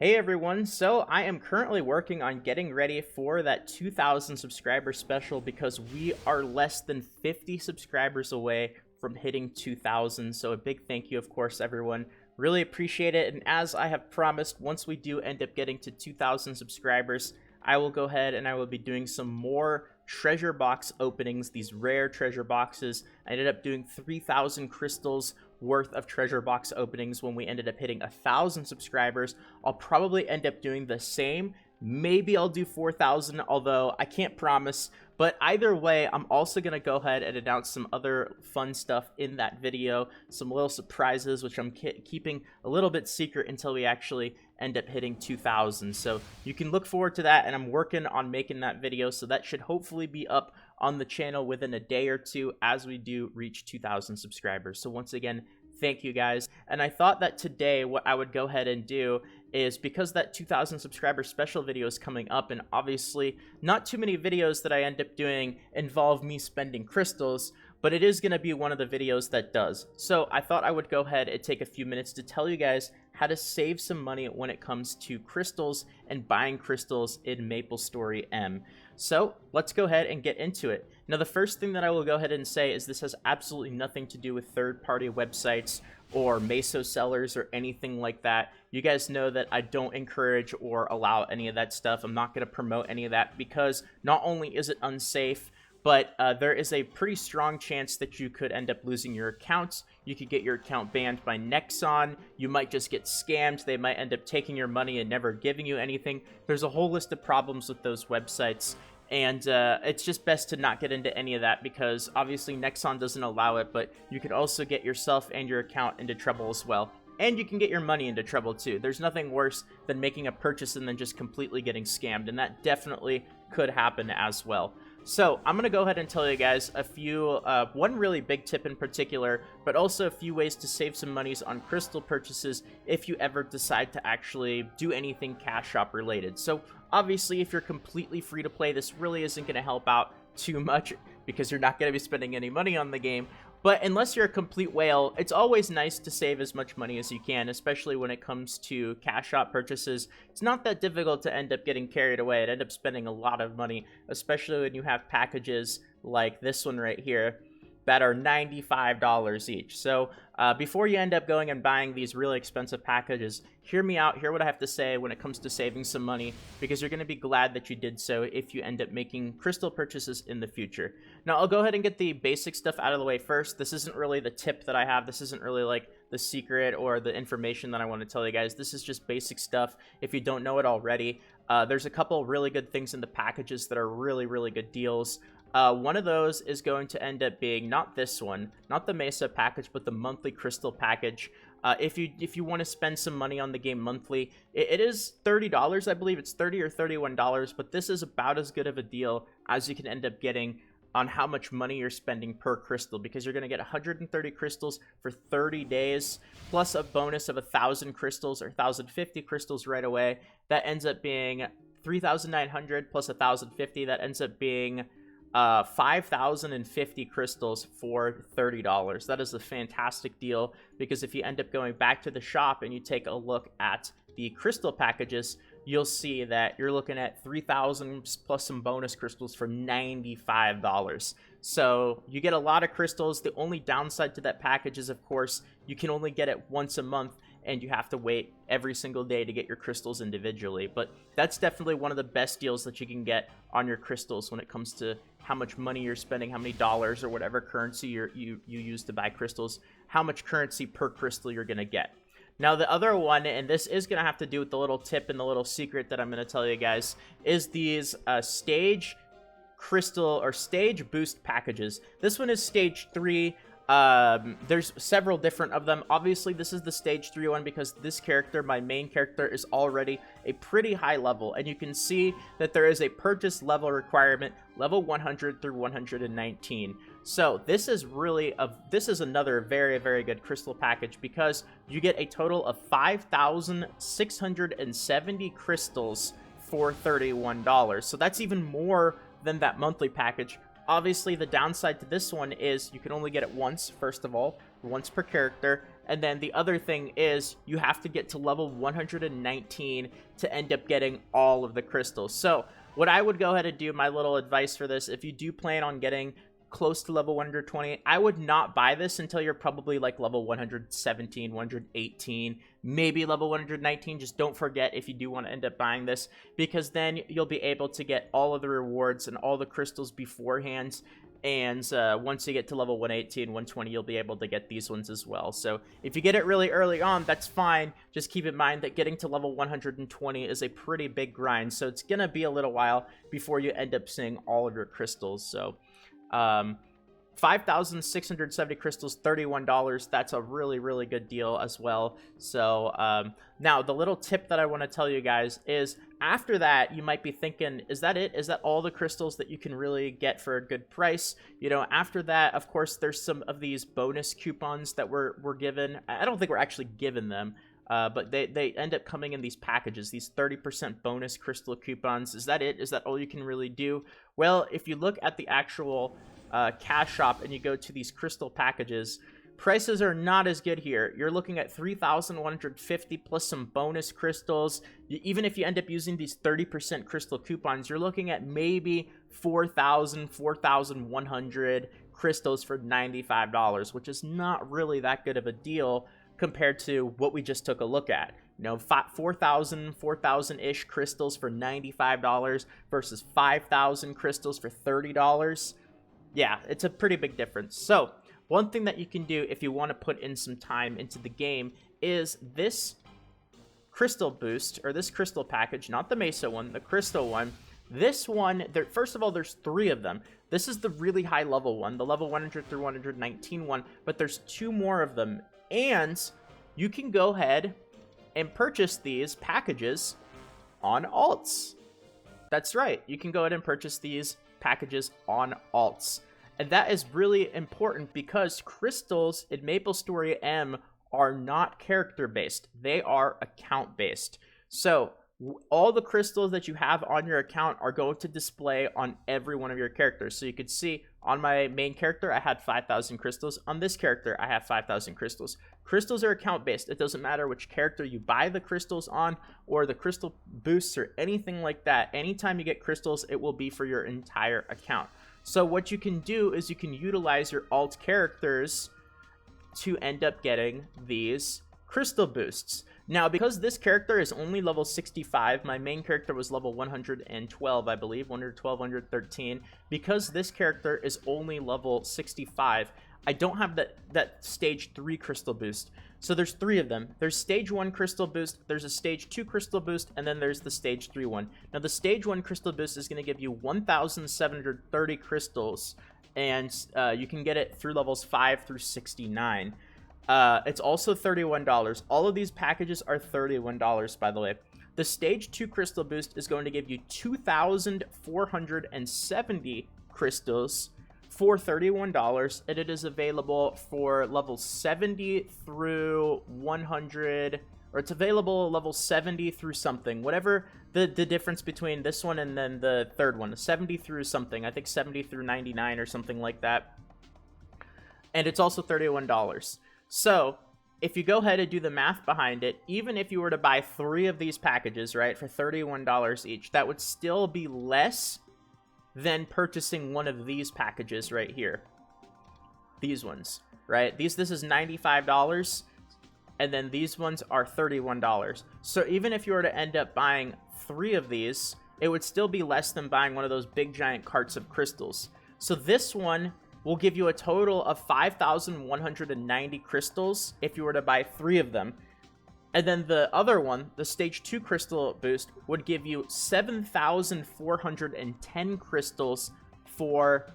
Hey everyone, so I am currently working on getting ready for that 2,000 subscriber special because we are less than 50 subscribers away from hitting 2,000. So a big thank you, of course, everyone. Really appreciate it. And as I have promised, once we do end up getting to 2,000 subscribers, I will go ahead and I will be doing some more treasure box openings, these rare treasure boxes. I ended up doing 3,000 crystals worth of treasure box openings when we ended up hitting 1,000 subscribers. I'll probably end up doing the same. Maybe I'll do 4,000, although I can't promise. But either way, I'm also going to go ahead and announce some other fun stuff in that video. Some little surprises, which I'm keeping a little bit secret until we actually end up hitting 2,000. So you can look forward to that, and I'm working on making that video. So that should hopefully be up on the channel within a day or two as we do reach 2,000 subscribers. So once again, thank you guys. And I thought that today what I would go ahead and do is, because that 2,000 subscriber special video is coming up, and obviously not too many videos that I end up doing involve me spending crystals, but it is going to be one of the videos that does. So I thought I would go ahead and take a few minutes to tell you guys how to save some money when it comes to crystals and buying crystals in Maplestory M. So let's go ahead and get into it. Now, the first thing that I will go ahead and say is this has absolutely nothing to do with third-party websites or meso sellers or anything like that. You guys know that I don't encourage or allow any of that stuff. I'm not going to promote any of that because not only is it unsafe, but there is a pretty strong chance that you could end up losing your account. You could get your account banned by Nexon. You might just get scammed. They might end up taking your money and never giving you anything. There's a whole list of problems with those websites. And it's just best to not get into any of that because obviously Nexon doesn't allow it, but you could also get yourself and your account into trouble as well. And you can get your money into trouble too. There's nothing worse than making a purchase and then just completely getting scammed, and that definitely could happen as well. So I'm going to go ahead and tell you guys a few, one really big tip in particular, but also a few ways to save some monies on crystal purchases if you ever decide to actually do anything cash shop related. So obviously, if you're completely free to play, this really isn't going to help out too much because you're not going to be spending any money on the game. But unless you're a complete whale, it's always nice to save as much money as you can, especially when it comes to cash shop purchases. It's not that difficult to end up getting carried away and end up spending a lot of money, especially when you have packages like this one right here that are $95 each. So before you end up going and buying these really expensive packages, hear me out, hear what I have to say when it comes to saving some money, because you're going to be glad that you did so if you end up making crystal purchases in the future. Now, I'll go ahead and get the basic stuff out of the way first. This isn't really the tip that I have. This isn't really like the secret or the information that I want to tell you guys. This is just basic stuff if you don't know it already. There's a couple really good things in the packages that are really, really good deals. One of those is going to end up being not this one, not the Mesa package, but the monthly crystal package. If you want to spend some money on the game monthly, it is $30, I believe. It's $30 or $31, but this is about as good of a deal as you can end up getting on how much money you're spending per crystal, because you're going to get 130 crystals for 30 days, plus a bonus of 1,000 crystals or 1,050 crystals right away. That ends up being 3,900 plus 1,050. That ends up being 5,050 crystals for $30. That is a fantastic deal, because if you end up going back to the shop and you take a look at the crystal packages, you'll see that you're looking at 3,000 plus some bonus crystals for $95. So you get a lot of crystals. The only downside to that package is, of course, you can only get it once a month, and you have to wait every single day to get your crystals individually. But that's definitely one of the best deals that you can get on your crystals when it comes to how much money you're spending, how many dollars or whatever currency you use to buy crystals, how much currency per crystal you're going to get. Now, the other one, and this is going to have to do with the little tip and the little secret that I'm going to tell you guys, is these stage crystal or stage boost packages. This one is stage 3. There's several different of them. Obviously, this is the stage 3 one because this character, my main character, is already a pretty high level, and you can see that there is a purchase level requirement, level 100 through 119. So this is another very, very good crystal package, because you get a total of 5,670 crystals for $31. So that's even more than that monthly package. Obviously, the downside to this one is you can only get it once, first of all, once per character, And then the other thing is you have to get to level 119 to end up getting all of the crystals. So what I would go ahead and do, my little advice for this, if you do plan on getting close to level 120, I would not buy this until you're probably like level 117, 118, maybe level 119. Just don't forget if you do want to end up buying this, because then you'll be able to get all of the rewards and all the crystals beforehand. And once you get to level 118, 120, you'll be able to get these ones as well. So if you get it really early on, that's fine. Just keep in mind that getting to level 120 is a pretty big grind. So it's going to be a little while before you end up seeing all of your crystals. So 5,670 crystals, $31. That's a really, really good deal as well. So now the little tip that I want to tell you guys is after that, you might be thinking, is that it? Is that all the crystals that you can really get for a good price? You know, after that, of course, there's some of these bonus coupons that we're given. I don't think we're actually given them. But they end up coming in these packages, these 30% bonus crystal coupons. Is that it? Is that all you can really do? Well, if you look at the actual cash shop and you go to these crystal packages, prices are not as good here. You're looking at 3,150 plus some bonus crystals. Even if you end up using these 30% crystal coupons, you're looking at maybe 4,000, 4,100 crystals for $95, which is not really that good of a deal compared to what we just took a look at. You know, 4,000-ish crystals for $95 versus 5,000 crystals for $30. Yeah, it's a pretty big difference. So one thing that you can do if you want to put in some time into the game is this crystal boost, or this crystal package, not the Mesa one, the crystal one. This one, first of all, there's 3 of them. This is the really high level one, the level 100 through 119 one, but there's 2 more of them. And you can go ahead and purchase these packages on alts. That's right. You can go ahead and purchase these packages on alts. And that is really important because crystals in Maplestory M are not character-based. They are account-based. So all the crystals that you have on your account are going to display on every one of your characters. So you could see on my main character, I had 5,000 crystals. On this character, I have 5,000 crystals. Crystals are account-based. It doesn't matter which character you buy the crystals on or the crystal boosts or anything like that. Anytime you get crystals, it will be for your entire account. So what you can do is you can utilize your alt characters to end up getting these crystal boosts. Now, because this character is only level 65, my main character was level 112, I believe, 112, 113. Because this character is only level 65, I don't have that stage 3 crystal boost. So there's 3 of them. There's stage 1 crystal boost, there's a stage 2 crystal boost, and then there's the stage 3 one. Now, the stage 1 crystal boost is going to give you 1,730 crystals, and you can get it through levels 5 through 69. It's also $31. All of these packages are $31, by the way. The stage 2 crystal boost is going to give you 2,470 crystals for $31, and it is available for level 70 through 100, or it's available level 70 through something, whatever the difference between this one and then the third one, 70 through something, I think 70 through 99 or something like that. And it's also $31. So if you go ahead and do the math behind it, even if you were to buy 3 of these packages, right, for $31 each, that would still be less than purchasing one of these packages right here. These ones, right? This is $95, and then these ones are $31. So even if you were to end up buying 3 of these, it would still be less than buying one of those big giant carts of crystals. So this one will give you a total of 5,190 crystals if you were to buy 3 of them. And then the other one, the stage 2 crystal boost, would give you 7,410 crystals for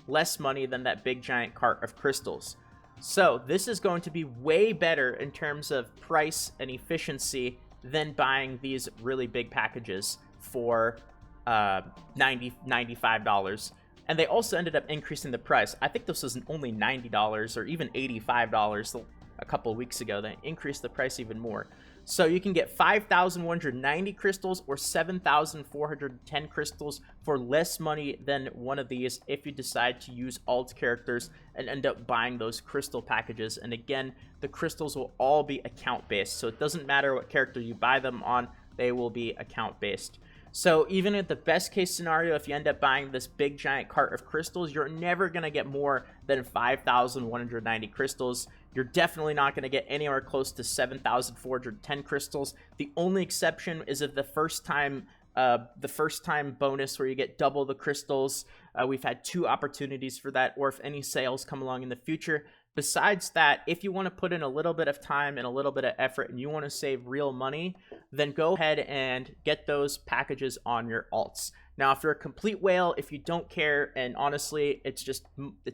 less money than that big giant cart of crystals. So this is going to be way better in terms of price and efficiency than buying these really big packages for $95. And they also ended up increasing the price. I think this was only $90 or even $85 a couple of weeks ago. They increased the price even more. So you can get 5,190 crystals or 7,410 crystals for less money than one of these if you decide to use alt characters and end up buying those crystal packages. And again, the crystals will all be account based, so it doesn't matter what character you buy them on, they will be account based. So even at the best case scenario, if you end up buying this big giant cart of crystals, you're never going to get more than 5,190 crystals. You're definitely not going to get anywhere close to 7,410 crystals. The only exception is if the first time bonus where you get double the crystals. We've had 2 opportunities for that, or if any sales come along in the future. Besides that, if you want to put in a little bit of time and a little bit of effort and you want to save real money, then go ahead and get those packages on your alts. Now, if you're a complete whale, if you don't care, and honestly, it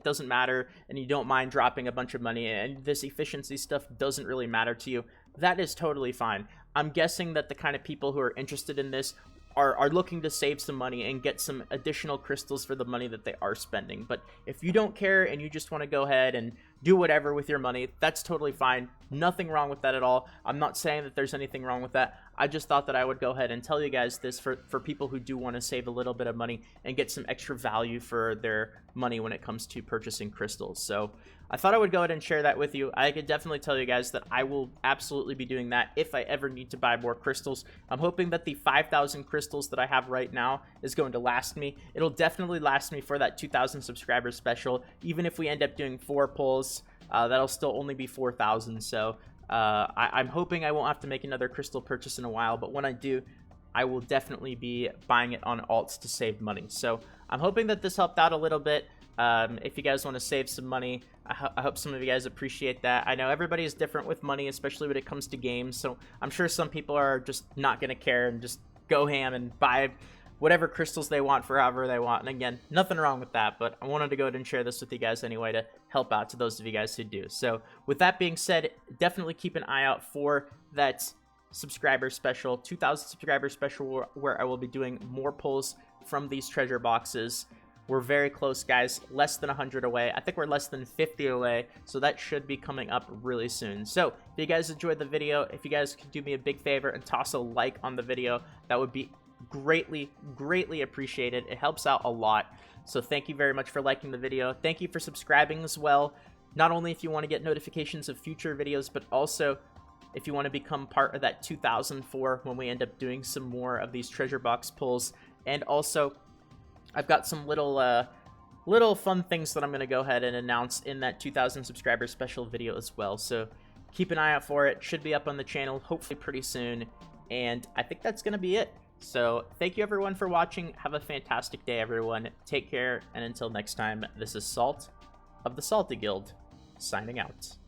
doesn't matter, and you don't mind dropping a bunch of money, and this efficiency stuff doesn't really matter to you, that is totally fine. I'm guessing that the kind of people who are interested in this are looking to save some money and get some additional crystals for the money that they are spending. But if you don't care and you just want to go ahead and do whatever with your money, that's totally fine. Nothing wrong with that at all. I'm not saying that there's anything wrong with that. I just thought that I would go ahead and tell you guys this for people who do want to save a little bit of money and get some extra value for their money when it comes to purchasing crystals. So I thought I would go ahead and share that with you. I could definitely tell you guys that I will absolutely be doing that if I ever need to buy more crystals. I'm hoping that the 5,000 crystals that I have right now is going to last me. It'll definitely last me for that 2,000 subscriber special. Even if we end up doing 4 pulls, that'll still only be 4,000. So I'm hoping I won't have to make another crystal purchase in a while, but when I do, I will definitely be buying it on alts to save money. So I'm hoping that this helped out a little bit. If you guys want to save some money, I hope some of you guys appreciate that. I know everybody is different with money, especially when it comes to games, so I'm sure some people are just not going to care and just go ham and buy whatever crystals they want for however they want. And again, nothing wrong with that, but I wanted to go ahead and share this with you guys anyway to help out to those of you guys who do. So with that being said, definitely keep an eye out for that subscriber special, 2,000 subscriber special, where I will be doing more pulls from these treasure boxes. We're very close, guys. Less than 100 away. I think we're less than 50 away, so that should be coming up really soon. So if you guys enjoyed the video, if you guys could do me a big favor and toss a like on the video, that would be greatly appreciated. It helps out a lot. So thank you very much for liking the video. Thank you for subscribing as well. Not only if you want to get notifications of future videos, but also if you want to become part of that 2004 when we end up doing some more of these treasure box pulls. And also, I've got some little fun things that I'm going to go ahead and announce in that 2,000 subscriber special video as well. So keep an eye out for it. Should be up on the channel hopefully pretty soon. And I think that's going to be it. So thank you everyone for watching. Have a fantastic day, everyone. Take care. And until next time, this is Salt of the Salty Guild signing out.